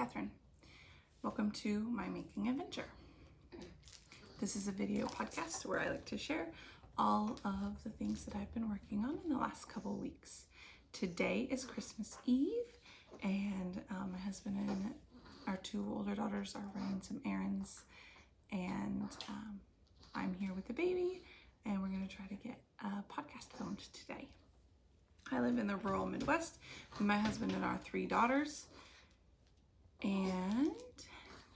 Catherine. Welcome to my making adventure. This is a video podcast where I like to share all of the things that I've been working on in the last couple weeks. Today is Christmas Eve, and my husband and our two older daughters are running some errands, and I'm here with the baby, and we're going to try to get a podcast filmed today. I live in the rural Midwest with my husband and our three daughters. And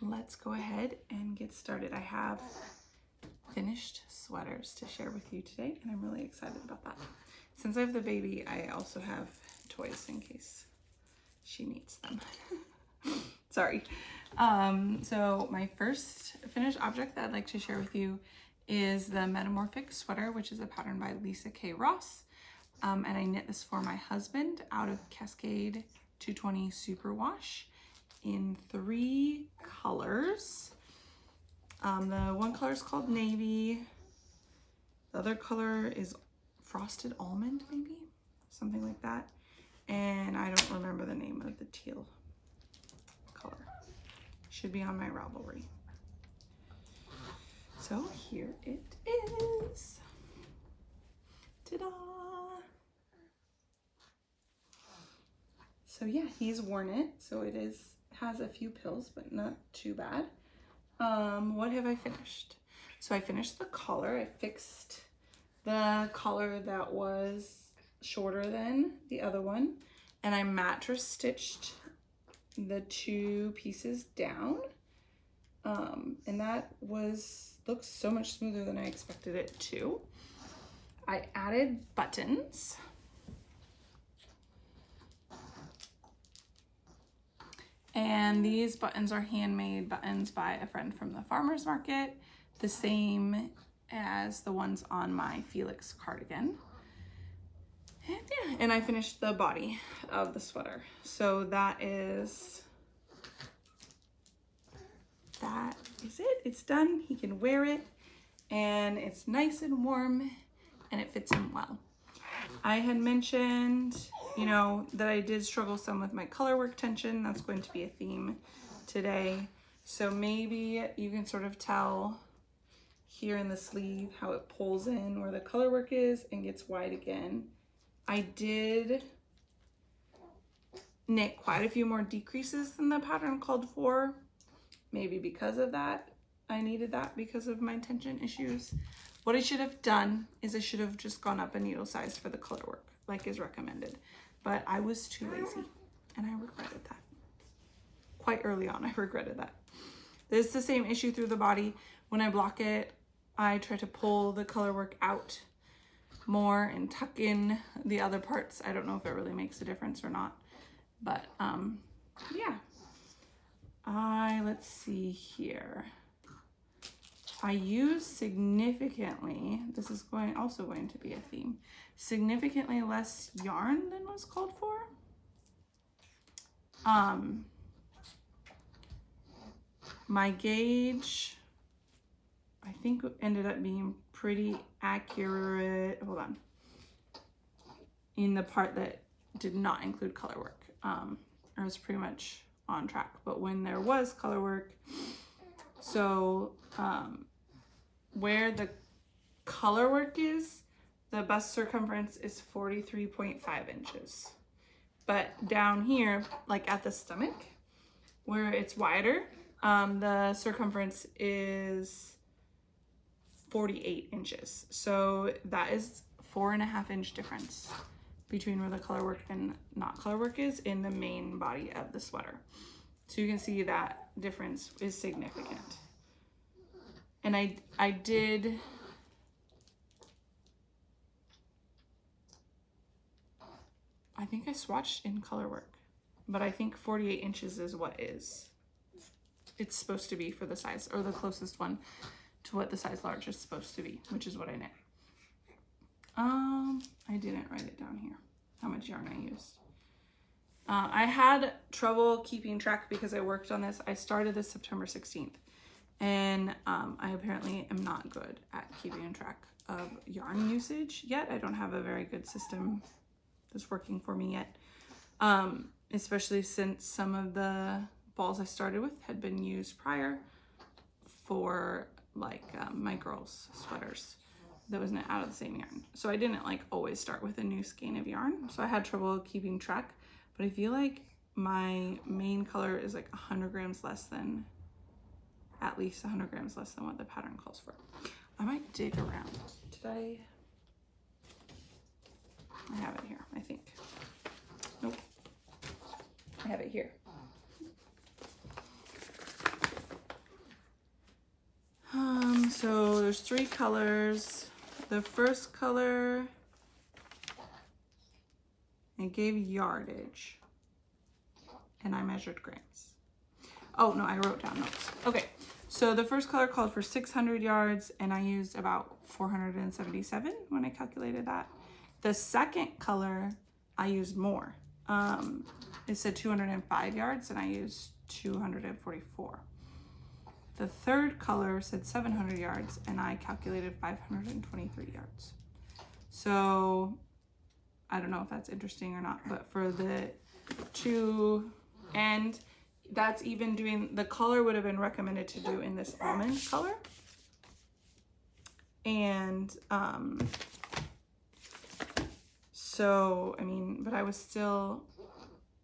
let's go ahead and get started. I have finished sweaters to share with you today, and I'm really excited about that. Since I have the baby, I also have toys in case she needs them. Sorry. So my first finished object that I'd like to share with you is the Metamorphic sweater, which is a pattern by Lisa K. Ross. And I knit this for my husband out of Cascade 220 Superwash in 3 colors. The one color is called Navy. The other color is Frosted Almond, maybe? Something like that. And I don't remember the name of the teal color. Should be on my Ravelry. So here it is. Ta-da! So yeah, he's worn it. So it has a few pills, but not too bad. What have I finished? So I finished the collar. I fixed the collar that was shorter than the other one, and I mattress stitched the 2 pieces down. And that looks so much smoother than I expected it to. I added buttons. And these buttons are handmade buttons by a friend from the farmer's market, the same as the ones on my Felix cardigan. And yeah, and I finished the body of the sweater. So that is it. It's done. He can wear it, and it's nice and warm, and it fits him well. I had mentioned, that I did struggle some with my color work tension. That's going to be a theme today. So maybe you can sort of tell here in the sleeve how it pulls in where the color work is and gets wide again. I did knit quite a few more decreases than the pattern called for. Maybe because of that, I needed that because of my tension issues. What I should have done is I should have just gone up a needle size for the color work, like is recommended. But I was too lazy, and I regretted that. Quite early on, I regretted that. There's the same issue through the body. When I block it, I try to pull the color work out more and tuck in the other parts. I don't know if it really makes a difference or not. But, yeah. Let's see here. I use significantly, this is also going to be a theme, significantly less yarn than was called for. My gauge, I think, ended up being pretty accurate. Hold on. In the part that did not include color work. I was pretty much on track. But when there was color work, so where the color work is, the bust circumference is 43.5 inches. But down here, like at the stomach, where it's wider, the circumference is 48 inches. So that is 4.5 inch difference between where the color work and not color work is in the main body of the sweater. So you can see that difference is significant. And I did I think I swatched in color work, but I think 48 inches is what it's supposed to be for the size, or the closest one to what the size large is supposed to be, which is what I knit. I didn't write it down here, how much yarn I used. I had trouble keeping track because I worked on this. I started this September 16th, and I apparently am not good at keeping track of yarn usage yet. I don't have a very good system that's working for me yet, especially since some of the balls I started with had been used prior for like my girls' sweaters that was knit out of the same yarn. So I didn't like always start with a new skein of yarn. So I had trouble keeping track, but I feel like my main color is like 100 grams less than, at least 100 grams less than what the pattern calls for. I might dig around. Did I have it here, I think. Nope. I have it here. So there's 3 colors. The first color, I gave yardage and I measured grams. Oh no, I wrote down notes. Okay, so the first color called for 600 yards and I used about 477 when I calculated that. The second color, I used more. It said 205 yards and I used 244. The third color said 700 yards and I calculated 523 yards. So I don't know if that's interesting or not, but for the 2, and that's even doing, the color would have been recommended to do in this almond color. And so, I mean, but I was still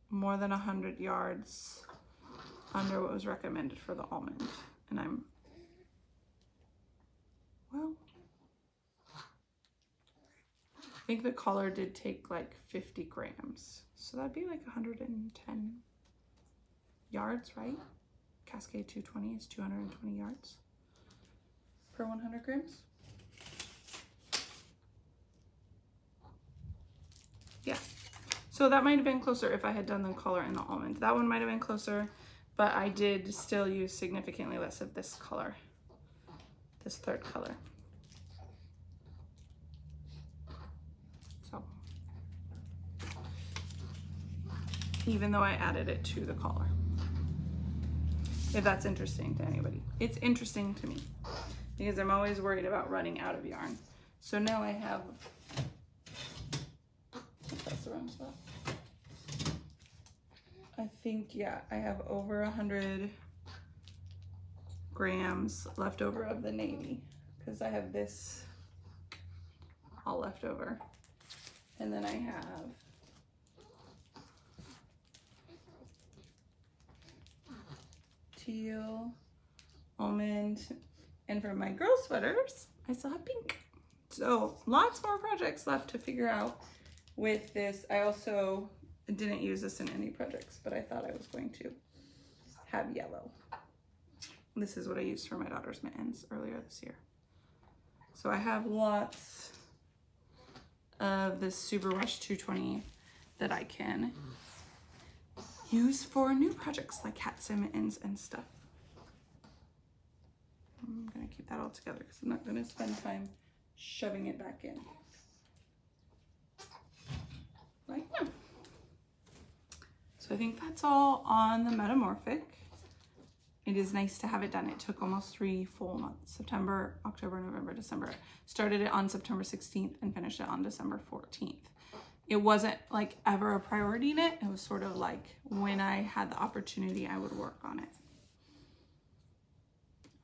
more than 100 yards under what was recommended for the almond. And I'm, well, I think the collar did take like 50 grams. So that'd be like 110 yards, right? Cascade 220 is 220 yards per 100 grams. Yeah, so that might have been closer if I had done the collar and the almond. That one might have been closer, but I did still use significantly less of this color, this third color. So, even though I added it to the collar. If that's interesting to anybody. It's interesting to me because I'm always worried about running out of yarn. So now I have, that's the wrong spot. I think, yeah, I have over 100 grams left over of the navy because I have this all left over. And then I have teal, almond, and for my girl sweaters, I still have pink. So lots more projects left to figure out with this. I also didn't use this in any projects, but I thought I was going to have yellow. This is what I used for my daughter's mittens earlier this year. So I have lots of this Superwash 220 that I can use for new projects like hats and mittens and stuff. I'm gonna keep that all together because I'm not gonna spend time shoving it back in. Right now. So I think that's all on the Metamorphic. It is nice to have it done. It took almost 3 full months, September, October, November, December. Started it on September 16th and finished it on December 14th. It wasn't like ever a priority knit. It was sort of like when I had the opportunity, I would work on it.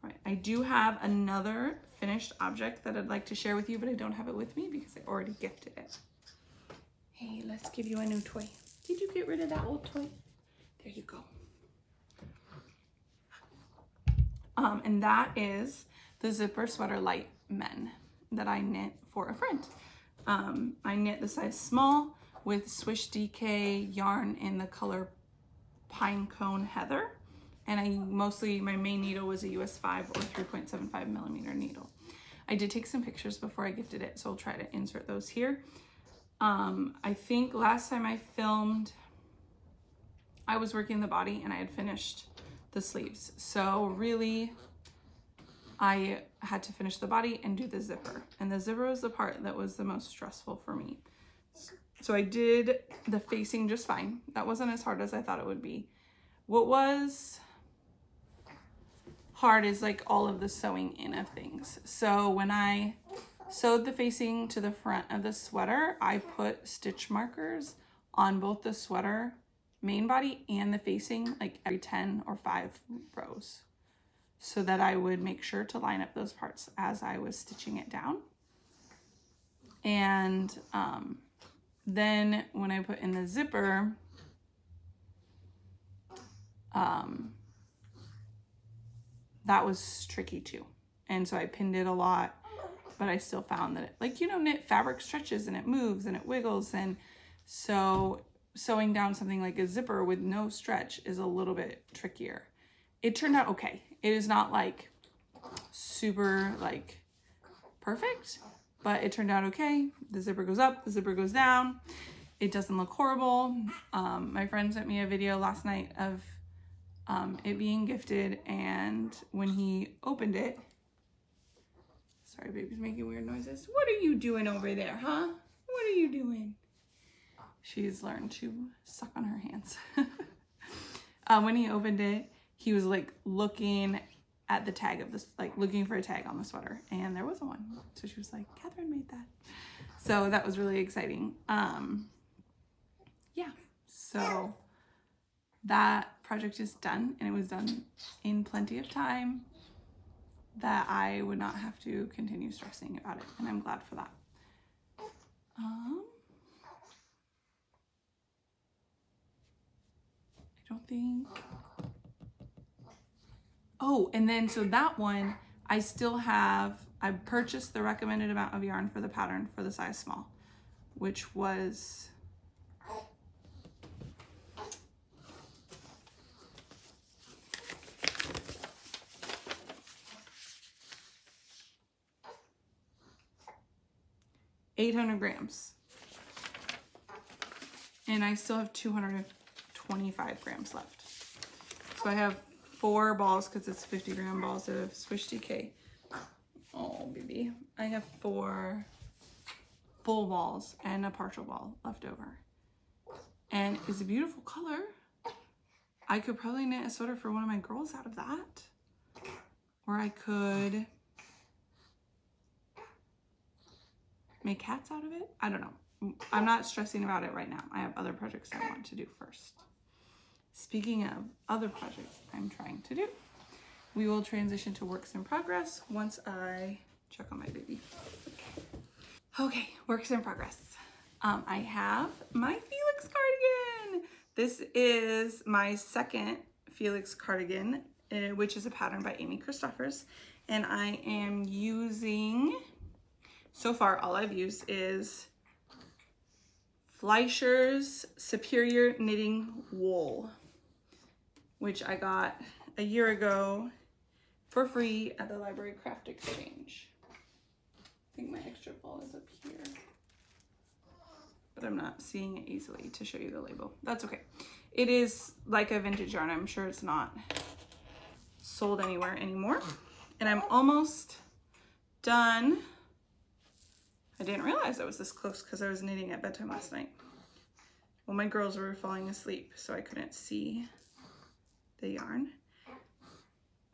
All right, I do have another finished object that I'd like to share with you, but I don't have it with me because I already gifted it. Hey, let's give you a new toy. Did you get rid of that old toy? There you go. And that is the zipper sweater light men that I knit for a friend. I knit the size small with Swish DK yarn in the color Pinecone Heather. And my main needle was a US 5 or 3.75 millimeter needle. I did take some pictures before I gifted it, so I'll try to insert those here. I think last time I filmed, I was working the body and I had finished the sleeves. So really, I had to finish the body and do the zipper. And the zipper was the part that was the most stressful for me. So I did the facing just fine. That wasn't as hard as I thought it would be. What was hard is like all of the sewing in of things. So when I sewed the facing to the front of the sweater, I put stitch markers on both the sweater main body and the facing like every 10 or 5 rows, so that I would make sure to line up those parts as I was stitching it down. And then when I put in the zipper, that was tricky too. And so I pinned it a lot, but I still found that it, like, you know, knit fabric stretches and it moves and it wiggles. And so sewing down something like a zipper with no stretch is a little bit trickier. It turned out okay. It is not like super like perfect, but it turned out okay. The zipper goes up, the zipper goes down. It doesn't look horrible. My friend sent me a video last night of it being gifted, and when he opened it, sorry, baby's making weird noises. What are you doing over there, huh? What are you doing? She's learned to suck on her hands. When he opened it, he was like looking at the tag of this, like looking for a tag on the sweater, and there wasn't one. So she was like, Catherine made that. So that was really exciting. Yeah, so that project is done, and it was done in plenty of time that I would not have to continue stressing about it, and I'm glad for that. I don't think, oh, and then so that one, I still have, I purchased the recommended amount of yarn for the pattern for the size small, which was 800 grams. And I still have 225 grams left. So I have 4 balls, because it's 50 gram balls of Swish DK. Oh, baby. I have 4 full balls and a partial ball left over. And it's a beautiful color. I could probably knit a sweater for one of my girls out of that. Or I could make hats out of it. I don't know. I'm not stressing about it right now. I have other projects I want to do first. Speaking of other projects I'm trying to do, we will transition to works in progress once I check on my baby. Okay, works in progress. I have my Felix cardigan. This is my second Felix cardigan, which is a pattern by Christoffers. And I am using, so far all I've used is Fleischer's Superior Knitting Wool, which I got a year ago for free at the Library Craft Exchange. I think my extra ball is up here, but I'm not seeing it easily to show you the label. That's okay. It is like a vintage yarn. I'm sure it's not sold anywhere anymore. And I'm almost done. I didn't realize I was this close because I was knitting at bedtime last night. Well, my girls were falling asleep, so I couldn't see the yarn.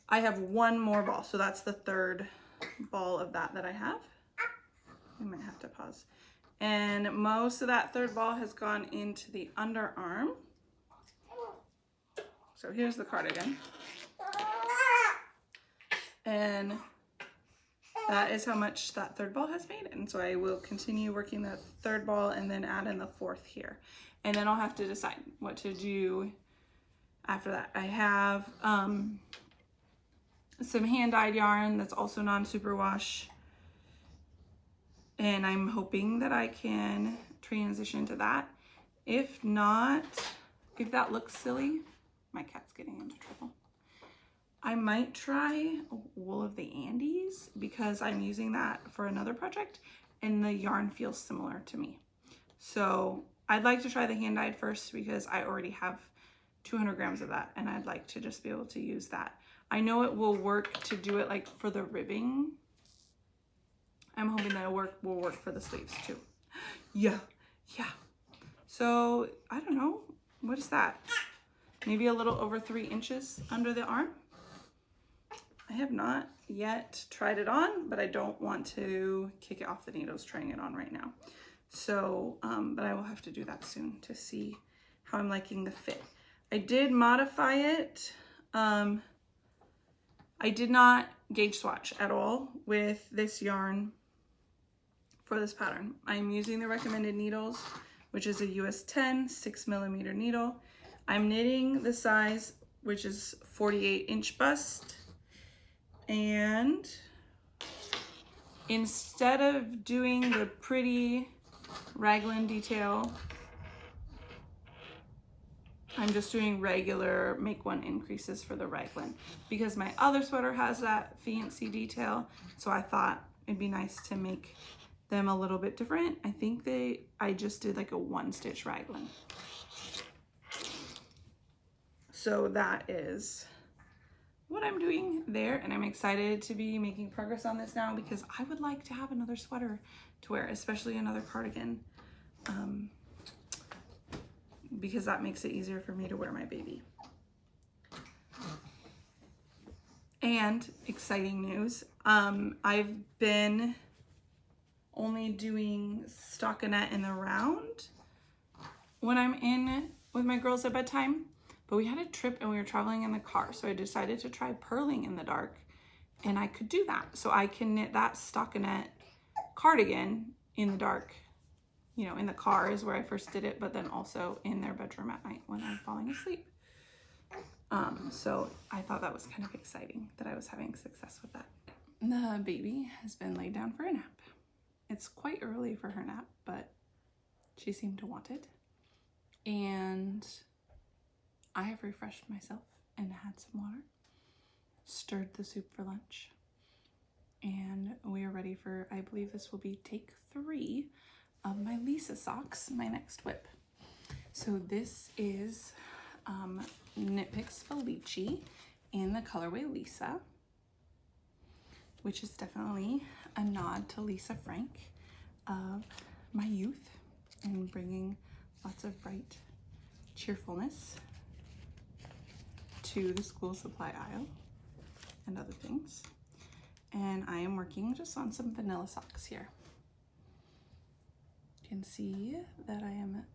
I have 1 more ball, so that's the 3rd ball of that I have. I might have to pause. And most of that 3rd ball has gone into the underarm. So here's the cardigan. And that is how much that 3rd ball has made. And so I will continue working the 3rd ball and then add in the 4th here. And then I'll have to decide what to do after that. I have some hand-dyed yarn that's also non-superwash. And I'm hoping that I can transition to that. If not, if that looks silly, my cat's getting into trouble. I might try Wool of the Andes because I'm using that for another project and the yarn feels similar to me. So I'd like to try the hand-dyed first because I already have 200 grams of that and I'd like to just be able to use that. I know it will work to do it like for the ribbing. I'm hoping that will work for the sleeves too. Yeah. So I don't know, what is that? Maybe a little over 3 inches under the arm. I have not yet tried it on, but I don't want to kick it off the needles trying it on right now. So, but I will have to do that soon to see how I'm liking the fit. I did modify it. I did not gauge swatch at all with this yarn for this pattern. I'm using the recommended needles, which is a US 10 6mm needle. I'm knitting the size, which is 48-inch bust. And instead of doing the pretty raglan detail, I'm just doing regular make one increases for the raglan because my other sweater has that fancy detail. So I thought it'd be nice to make them a little bit different. I think I just did like a 1-stitch raglan. So that is what I'm doing there, and I'm excited to be making progress on this now because I would like to have another sweater to wear, especially another cardigan, because that makes it easier for me to wear my baby. And exciting news, I've been only doing stockinette in the round when I'm in with my girls at bedtime, but we had a trip and we were traveling in the car, so I decided to try purling in the dark, and I could do that. So I can knit that stockinette cardigan in the dark. You know, in the car is where I first did it, but then also in their bedroom at night when I'm falling asleep. So I thought that was kind of exciting that I was having success with that. The baby has been laid down for a nap. It's quite early for her nap, but she seemed to want it. And I have refreshed myself and had some water, stirred the soup for lunch, and we are ready for, I believe this will be take 3 of my Lisa socks, my next whip. So this is Knit Picks Felici in the colorway Lisa, which is definitely a nod to Lisa Frank of my youth and bringing lots of bright cheerfulness to the school supply aisle and other things. And I am working just on some vanilla socks here. You can see that I am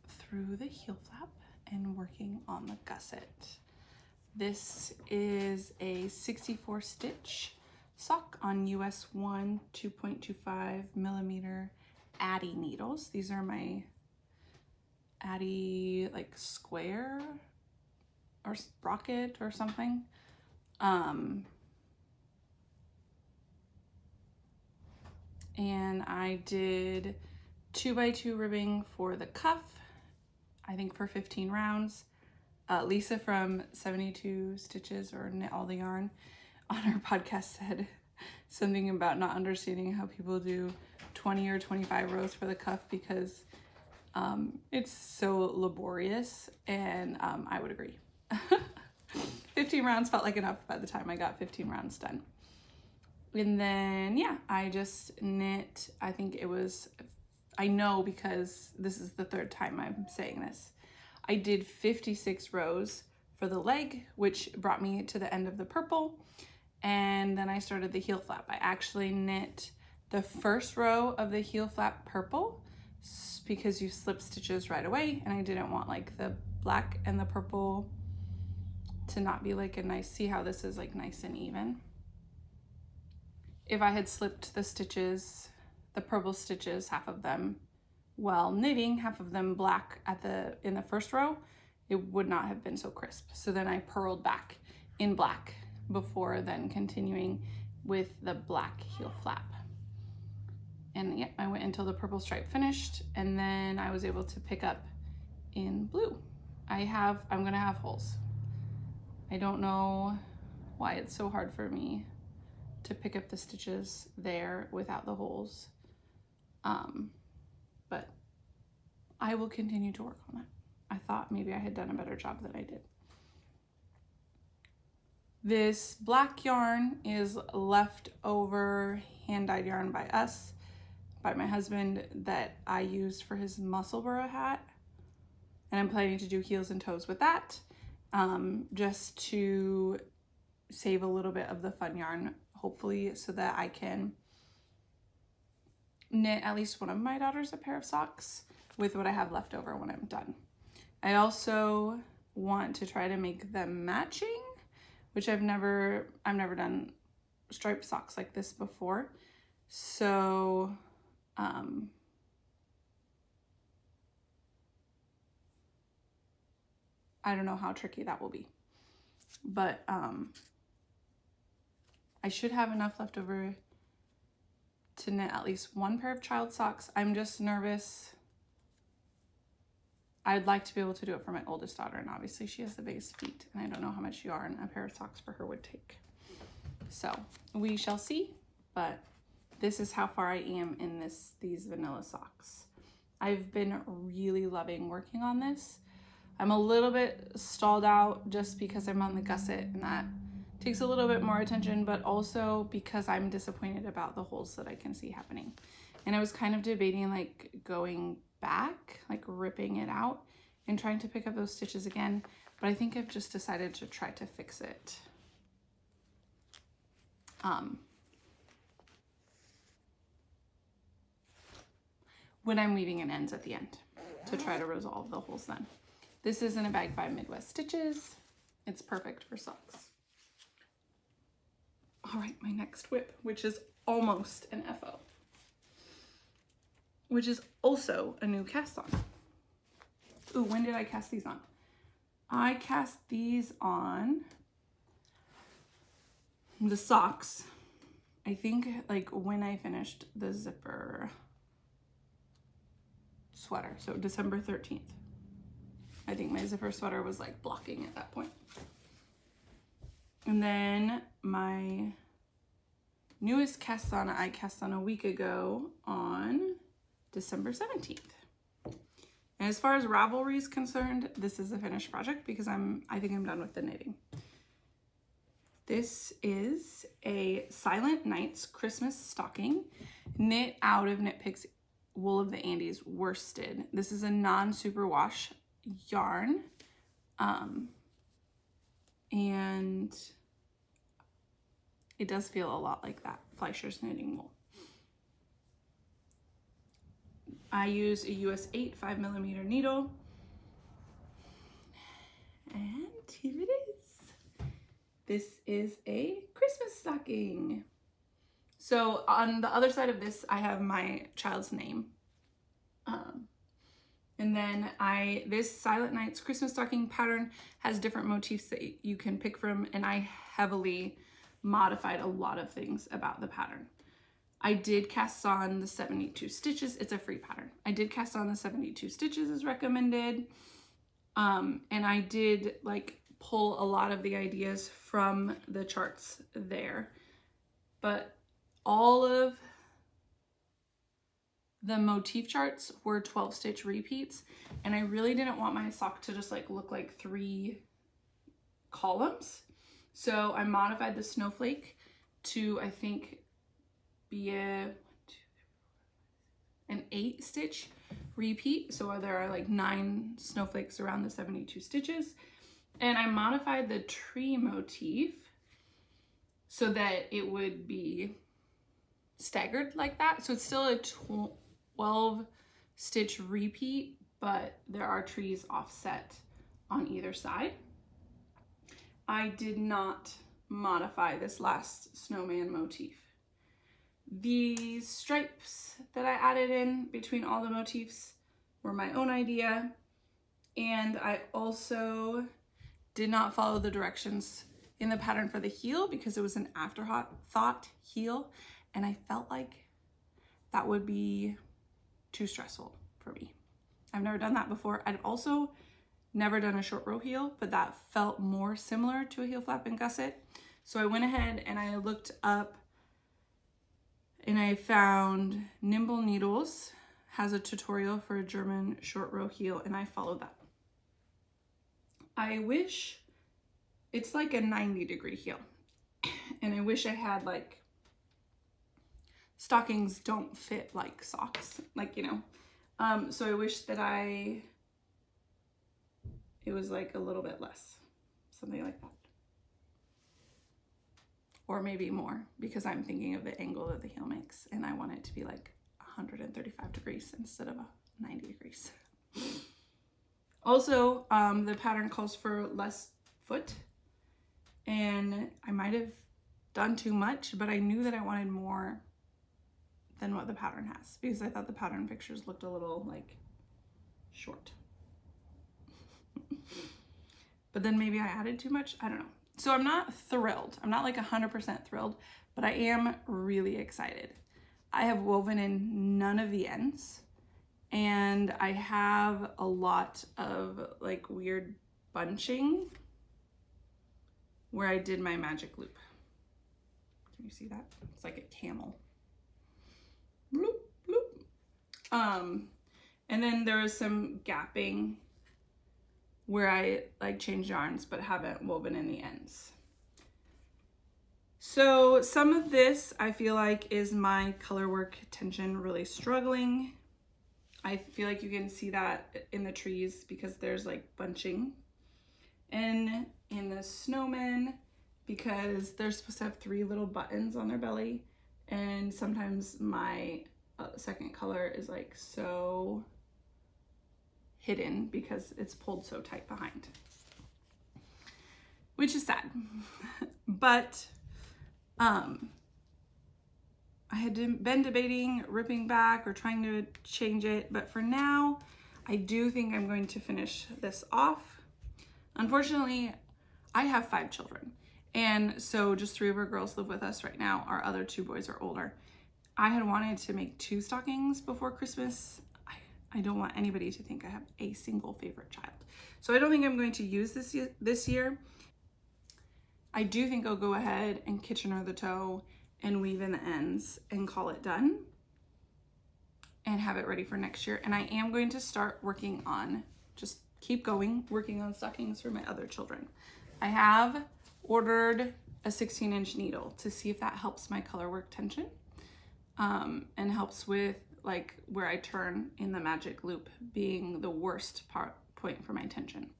through the heel flap and working on the gusset. This is a 64 stitch sock on US 1 2.25mm Addy needles. These are my Addy like square or sprocket or something. And I did 2x2 ribbing for the cuff, I think for 15 rounds. Lisa from 72 Stitches or Knit All the Yarn on her podcast said something about not understanding how people do 20 or 25 rows for the cuff because it's so laborious, and I would agree. 15 rounds felt like enough by the time I got 15 rounds done. And then, yeah, I just knit, I think it was, I know because this is the 3rd time I'm saying this. I did 56 rows for the leg, which brought me to the end of the purple. And then I started the heel flap. I actually knit the first row of the heel flap purple because you slip stitches right away. And I didn't want like the black and the purple to not be like a nice, see how this is like nice and even. If I had slipped the stitches, the purple stitches, half of them while knitting, half of them black in the first row, it would not have been so crisp. So then I purled back in black before then continuing with the black heel flap. And yeah, I went until the purple stripe finished, and then I was able to pick up in blue. I'm gonna have holes. I don't know why it's so hard for me to pick up the stitches there without the holes. But I will continue to work on that. I thought maybe I had done a better job than I did. This black yarn is leftover hand-dyed yarn by my husband, that I used for his Musselburgh hat. And I'm planning to do heels and toes with that, just to save a little bit of the fun yarn, hopefully, so that I can knit at least one of my daughters a pair of socks with what I have left over when I'm done. I also want to try to make them matching, which I've never done striped socks like this before. So, I don't know how tricky that will be, but I should have enough left over to knit at least one pair of child socks. I'm just nervous. I'd like to be able to do it for my oldest daughter, and obviously she has the biggest feet, and I don't know how much yarn a pair of socks for her would take. So we shall see, but this is how far I am in these vanilla socks. I've been really loving working on this. I'm a little bit stalled out just because I'm on the gusset, and that takes a little bit more attention, but also because I'm disappointed about the holes that I can see happening. And I was kind of debating like going back, like ripping it out and trying to pick up those stitches again, but I think I've just decided to try to fix it. When I'm weaving in ends at the end to try to resolve the holes then. This is in a bag by Midwest Stitches. It's perfect for socks. All right, my next whip, which is almost an FO, which is also a new cast on. Ooh, when did I cast these on? I cast these on the socks, I think like when I finished the zipper sweater, so December 13th. I think my zipper sweater was like blocking at that point. And then my newest cast on, I cast on a week ago on December 17th. And as far as Ravelry is concerned, this is a finished project because I think I'm done with the knitting. This is a Silent Nights Christmas stocking knit out of Knit Picks Wool of the Andes worsted. This is a non-superwash yarn, and it does feel a lot like that Fleischer's knitting wool. I use a US 8 5mm needle, and here it is. This is a Christmas stocking. So on the other side of this, I have my child's name. And then this Silent Nights Christmas stocking pattern has different motifs that you can pick from, and I heavily modified a lot of things about the pattern. I did cast on the 72 stitches. It's a free pattern. I did cast on the 72 stitches as recommended. And I did like pull a lot of the ideas from the charts there, but all of the motif charts were 12 stitch repeats, and I really didn't want my sock to just like look like 3 columns. So I modified the snowflake to, I think, be an 8 stitch repeat. So there are like 9 snowflakes around the 72 stitches. And I modified the tree motif so that it would be staggered like that. So it's still a 12 stitch repeat, but there are trees offset on either side. I did not modify this last snowman motif. These stripes that I added in between all the motifs were my own idea, and I also did not follow the directions in the pattern for the heel because it was an afterthought heel, and I felt like that would be too stressful for me. I've never done that before. I've also never done a short row heel, but that felt more similar to a heel flap and gusset. So I went ahead and I looked up and I found Nimble Needles has a tutorial for a German short row heel, and I followed that. I wish it's like a 90-degree heel, and I wish I had like stockings don't fit like socks, like, you know. So I wish that it was like a little bit less, something like that. Or maybe more, because I'm thinking of the angle that the heel makes, and I want it to be like 135 degrees instead of 90 degrees. Also, the pattern calls for less foot, and I might have done too much, but I knew that I wanted more than what the pattern has because I thought the pattern pictures looked a little like short. But then maybe I added too much, I don't know. So I'm not thrilled. I'm not like 100% thrilled, but I am really excited. I have woven in none of the ends, and I have a lot of like weird bunching where I did my magic loop. Can you see that? It's like a camel. Bloop, bloop. And then there is some gapping where I like changed yarns but haven't woven in the ends. So some of this I feel like is my color work tension really struggling. I feel like you can see that in the trees because there's like bunching. And in the snowmen, because they're supposed to have 3 little buttons on their belly. And sometimes my second color is like so hidden because it's pulled so tight behind, which is sad. But I had been debating ripping back or trying to change it, but for now I do think I'm going to finish this off. Unfortunately, I have 5 children, and so just 3 of our girls live with us right now. Our other 2 boys are older. I had wanted to make 2 stockings before Christmas. I don't want anybody to think I have a single favorite child. So I don't think I'm going to use this year. I do think I'll go ahead and Kitchener the toe and weave in the ends and call it done and have it ready for next year. And I am going to start working on, just keep going, working on stockings for my other children. I have ordered a 16-inch needle to see if that helps my color work tension and helps with like where I turn in the magic loop being the worst point for my tension.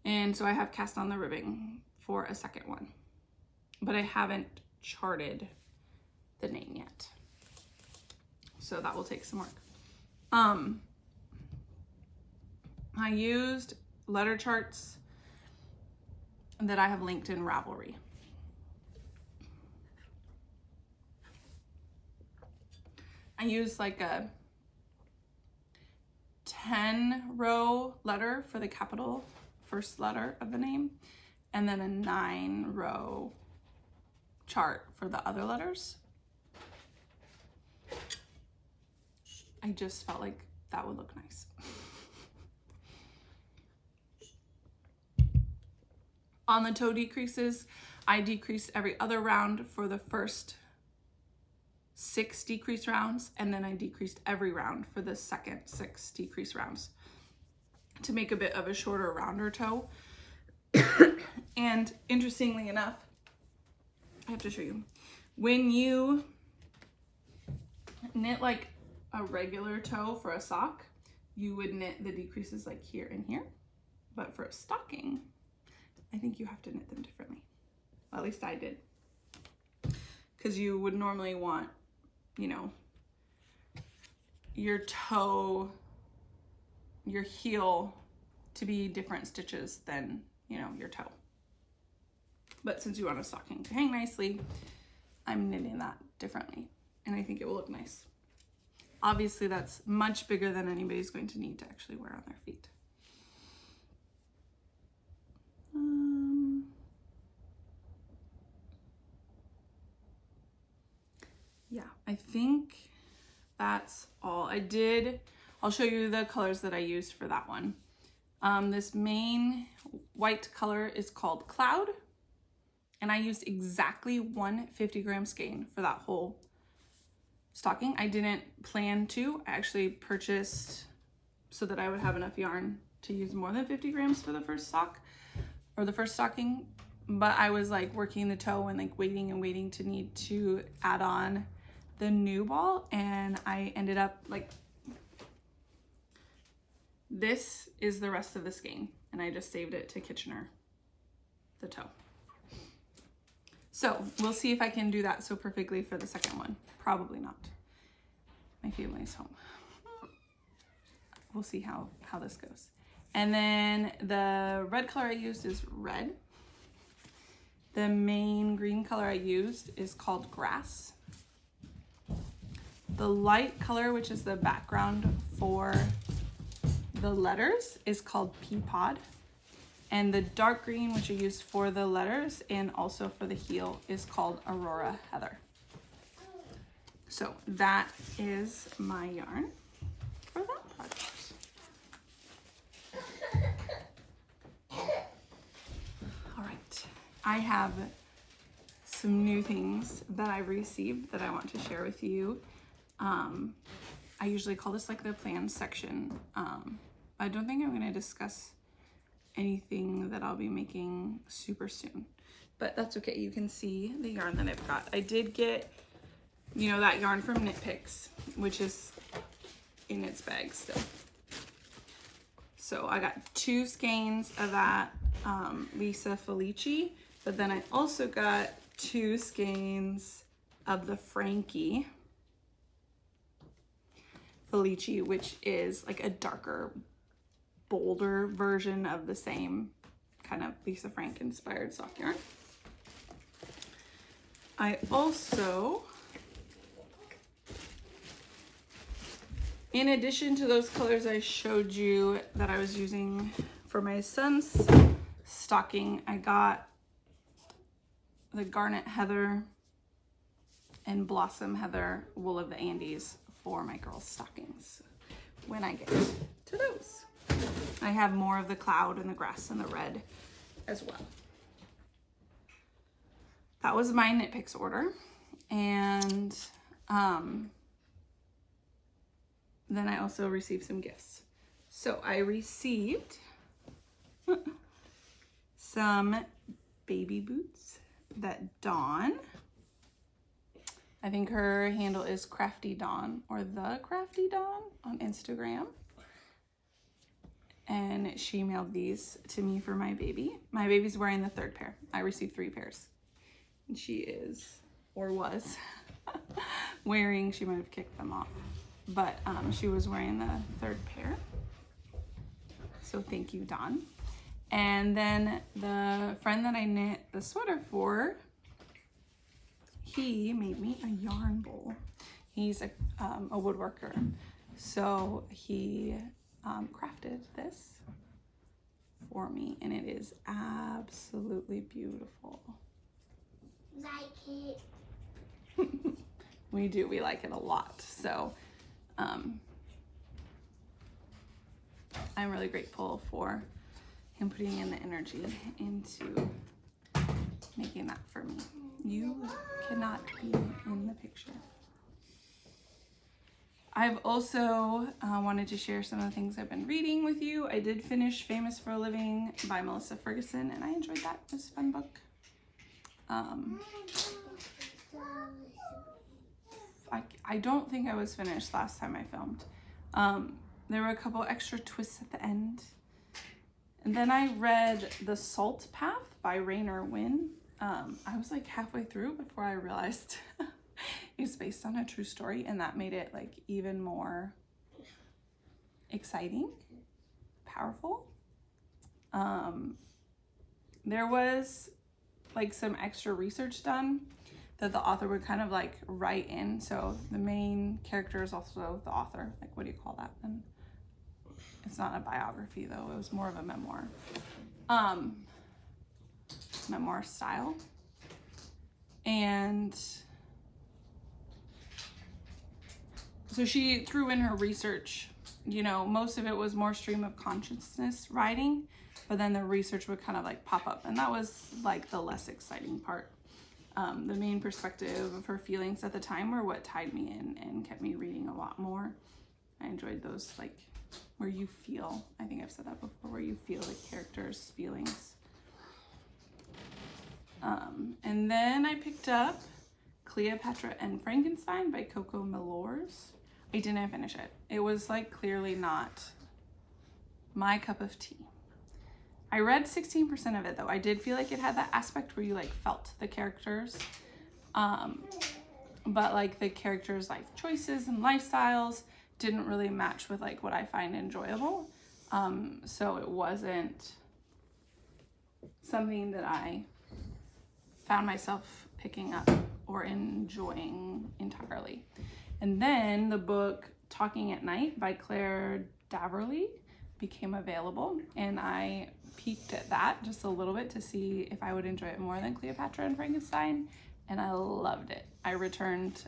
And so I have cast on the ribbing for a second one, but I haven't charted the name yet. So that will take some work. I used letter charts that I have linked in Ravelry. I used like a 10-row letter for the capital first letter of the name, and then a 9-row chart for the other letters. I just felt like that would look nice. On the toe decreases, I decreased every other round for the first 6 decrease rounds, and then I decreased every round for the second 6 decrease rounds to make a bit of a shorter, rounder toe. And interestingly enough, I have to show you, when you knit like a regular toe for a sock, you would knit the decreases like here and here, but for a stocking, I think you have to knit them differently. Well, at least I did, because you would normally want, you know, your toe, your heel to be different stitches than, you know, your toe. But since you want a stocking to hang nicely, I'm knitting that differently, and I think it will look nice. Obviously, that's much bigger than anybody's going to need to actually wear on their feet. Yeah, I think that's all. I'll show you the colors that I used for that one. This main white color is called Cloud, and I used exactly 1 50-gram skein for that whole stocking. I didn't plan to. I actually purchased so that I would have enough yarn to use more than 50 grams for the first sock or the first stocking, but I was like working the toe and like waiting and waiting to need to add on the new ball, and I ended up like, this is the rest of the skein, and I just saved it to Kitchener the toe. So we'll see if I can do that so perfectly for the second one. Probably not. My family's home. We'll see how this goes. And then the red color I used is red. The main green color I used is called grass. The light color, which is the background for the letters, is called pea pod. And the dark green, which I used for the letters and also for the heel, is called Aurora Heather. So that is my yarn for that project. All right, I have some new things that I received that I want to share with you. I usually call this like the plans section. I don't think I'm going to discuss anything that I'll be making super soon, but that's okay. You can see the yarn that I've got. I did get, you know, that yarn from Knit Picks, which is in its bag still. So I got 2 skeins of that Lisa Felici, but then I also got 2 skeins of the Frankie Felici, which is like a darker, bolder version of the same kind of Lisa Frank inspired sock yarn. I also, in addition to those colors I showed you that I was using for my son's stocking, I got the Garnet Heather and Blossom Heather Wool of the Andes for my girls' stockings when I get to those. I have more of the cloud and the grass and the red as well. That was my Knit Picks order. And then I also received some gifts. So I received some baby boots that Dawn, I think her handle is Crafty Dawn or The Crafty Dawn on Instagram. And she mailed these to me for my baby. My baby's wearing the 3rd pair. I received 3 pairs. And she is, or was, wearing, she might have kicked them off, but she was wearing the 3rd pair. So thank you, Dawn. And then the friend that I knit the sweater for, he made me a yarn bowl. He's a woodworker. So he crafted this for me, and it is absolutely beautiful. Like it. We do, we like it a lot. So I'm really grateful for him putting in the energy into making that for me. You cannot be in the picture. I've also wanted to share some of the things I've been reading with you. I did finish Famous for a Living by Melissa Ferguson, and I enjoyed that. It was a fun book. I don't think I was finished last time I filmed. There were a couple extra twists at the end. And then I read The Salt Path by Raynor Winn. I was like halfway through before I realized it's based on a true story, and that made it like even more exciting, powerful. There was like some extra research done that the author would kind of like write in. So the main character is also the author. Like, what do you call that? And it's not a biography though. It was more of a memoir. Memoir style. And so she threw in her research. You know, most of it was more stream of consciousness writing, but then the research would kind of like pop up, and that was like the less exciting part. The main perspective of her feelings at the time were what tied me in and kept me reading a lot more. I enjoyed those, like, where you feel, I think I've said that before, where you feel the character's feelings. And then I picked up Cleopatra and Frankenstein by Coco Mellors. I didn't finish it. It was like clearly not my cup of tea. I read 16% of it though. I did feel like it had that aspect where you like felt the characters. But like the characters' life choices and lifestyles didn't really match with like what I find enjoyable. So it wasn't something that I found myself picking up or enjoying entirely. And then the book Talking at Night by Claire Daverley became available, and I peeked at that just a little bit to see if I would enjoy it more than Cleopatra and Frankenstein, and I loved it. I returned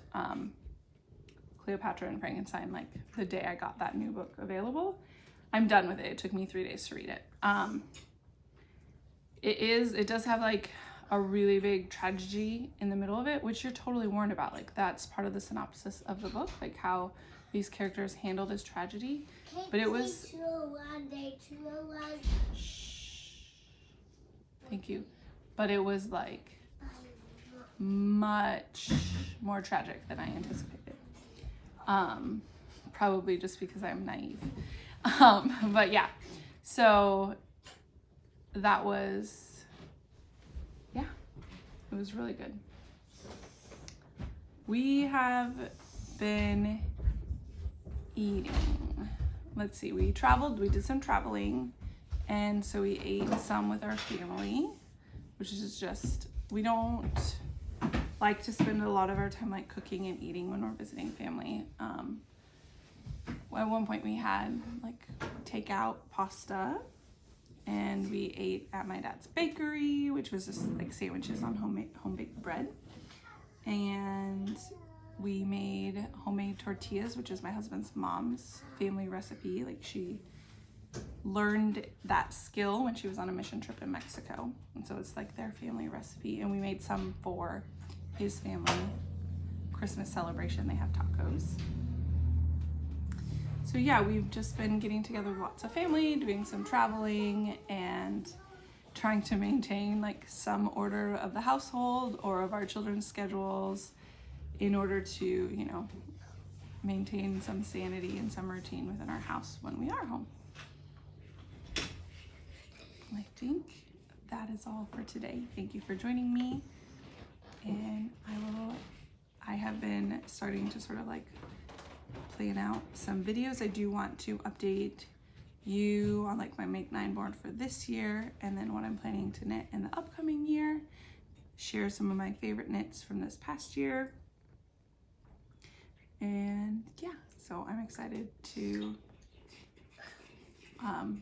Cleopatra and Frankenstein like the day I got that new book available. I'm done with it. It took me 3 days to read it. It does have like a really big tragedy in the middle of it, which you're totally warned about. Like that's part of the synopsis of the book, like how these characters handle this tragedy. But it was... Shh. Thank you. But it was like much more tragic than I anticipated. Probably just because I'm naive. But yeah, so that was, yeah, it was really good. We have been eating. Let's see, we did some traveling, and so we ate some with our family, which is just, we don't like to spend a lot of our time like cooking and eating when we're visiting family. At one point we had like takeout pasta, and we ate at my dad's bakery, which was just like sandwiches on home baked bread. And we made homemade tortillas, which is my husband's mom's family recipe. Like she learned that skill when she was on a mission trip in Mexico. And so it's like their family recipe. And we made some for his family Christmas celebration. They have tacos. So yeah, we've just been getting together with lots of family, doing some traveling, and trying to maintain like some order of the household or of our children's schedules in order to, you know, maintain some sanity and some routine within our house when we are home. I think that is all for today. Thank you for joining me, and I have been starting to sort of like plan out some videos. I do want to update you on like my Make 9 board for this year, and then what I'm planning to knit in the upcoming year, share some of my favorite knits from this past year. And yeah, so I'm excited to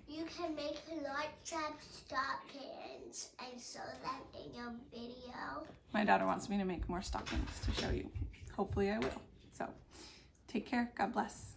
you can make lots of stockings and show them in your video. My daughter wants me to make more stockings to show you. Hopefully I will. So take care. God bless.